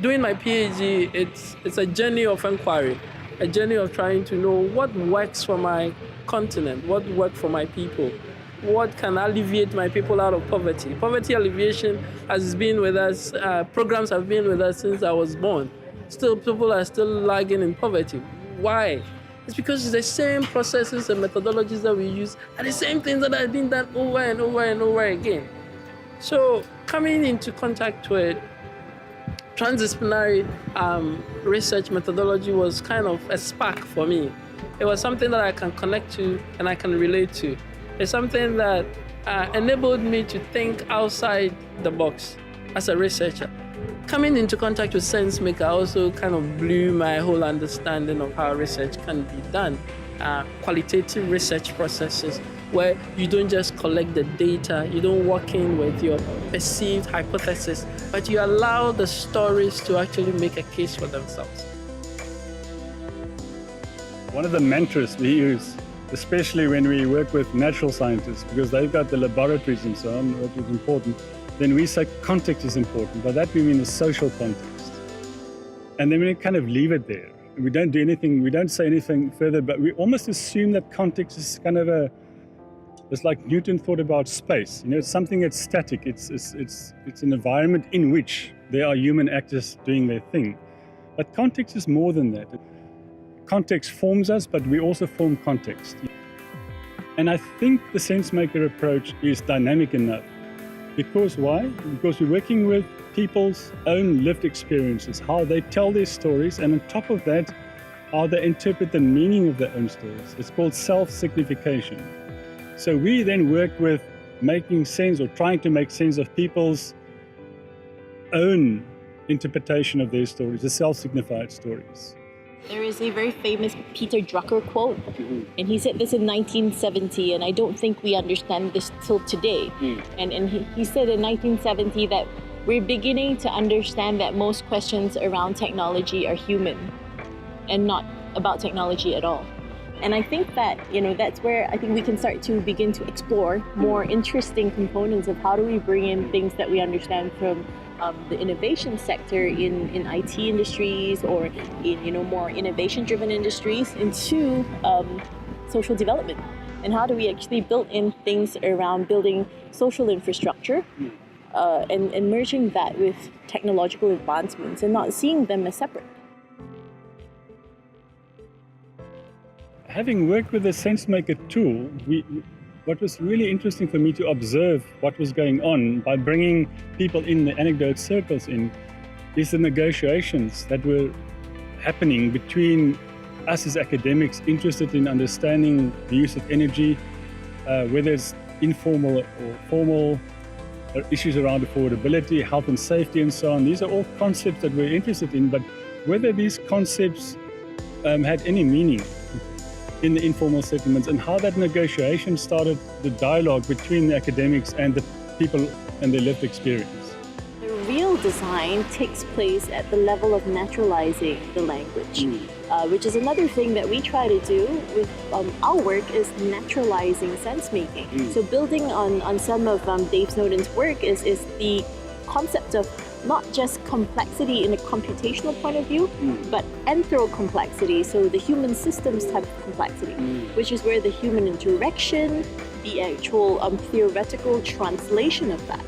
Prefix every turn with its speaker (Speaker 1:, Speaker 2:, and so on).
Speaker 1: doing my PhD, it's a journey of inquiry, a journey of trying to know what works for my continent, what works for my people, what can alleviate my people out of poverty. Poverty alleviation has been with us, programs have been with us since I was born. Still, people are still lagging in poverty. Why? It's because it's the same processes and methodologies that we use are the same things that are being done over and over and over again. So coming into contact with transdisciplinary research methodology was kind of a spark for me. It was something that I can connect to and I can relate to. It's something that enabled me to think outside the box as a researcher. Coming into contact with Sensemaker also kind of blew my whole understanding of how research can be done. Qualitative research processes where you don't just collect the data, you don't walk in with your perceived hypothesis, but you allow the stories to actually make a case for themselves.
Speaker 2: One of the mantras we use, especially when we work with natural scientists, because they've got the laboratories and so on, which is important, then we say context is important. By that we mean the social context. And then we kind of leave it there. We don't do anything, we don't say anything further, but we almost assume that context is kind of it's like Newton thought about space. You know, it's something that's static. It's an environment in which there are human actors doing their thing. But context is more than that. Context forms us, but we also form context. And I think the Sensemaker approach is dynamic enough. Because why? Because we're working with people's own lived experiences, how they tell their stories, and on top of that, how they interpret the meaning of their own stories. It's called self-signification. So we then work with making sense or trying to make sense of people's own interpretation of their stories, the self-signified stories.
Speaker 3: There is a very famous Peter Drucker quote, and he said this in 1970, and I don't think we understand this till today. And he said in 1970 that we're beginning to understand that most questions around technology are human and not about technology at all. And I think that, that's where I think we can start to begin to explore more interesting components of how do we bring in things that we understand from the innovation sector in IT industries or in more innovation-driven industries into social development. And how do we actually build in things around building social infrastructure and merging that with technological advancements and not seeing them as separate.
Speaker 2: Having worked with the Sensemaker tool, what was really interesting for me to observe what was going on by bringing people in the anecdote circles in is the negotiations that were happening between us as academics interested in understanding the use of energy, whether it's informal or formal, issues around affordability, health and safety and so on. These are all concepts that we're interested in, but whether these concepts had any meaning in the informal settlements and how that negotiation started the dialogue between the academics and the people and their lived experience.
Speaker 3: The real design takes place at the level of naturalizing the language, which is another thing that we try to do with our work is naturalizing sense making. So building on some of Dave Snowden's work is the concept of not just complexity in a computational point of view, but enthrocomplexity, so the human systems type of complexity, which is where the human interaction, the actual theoretical translation of that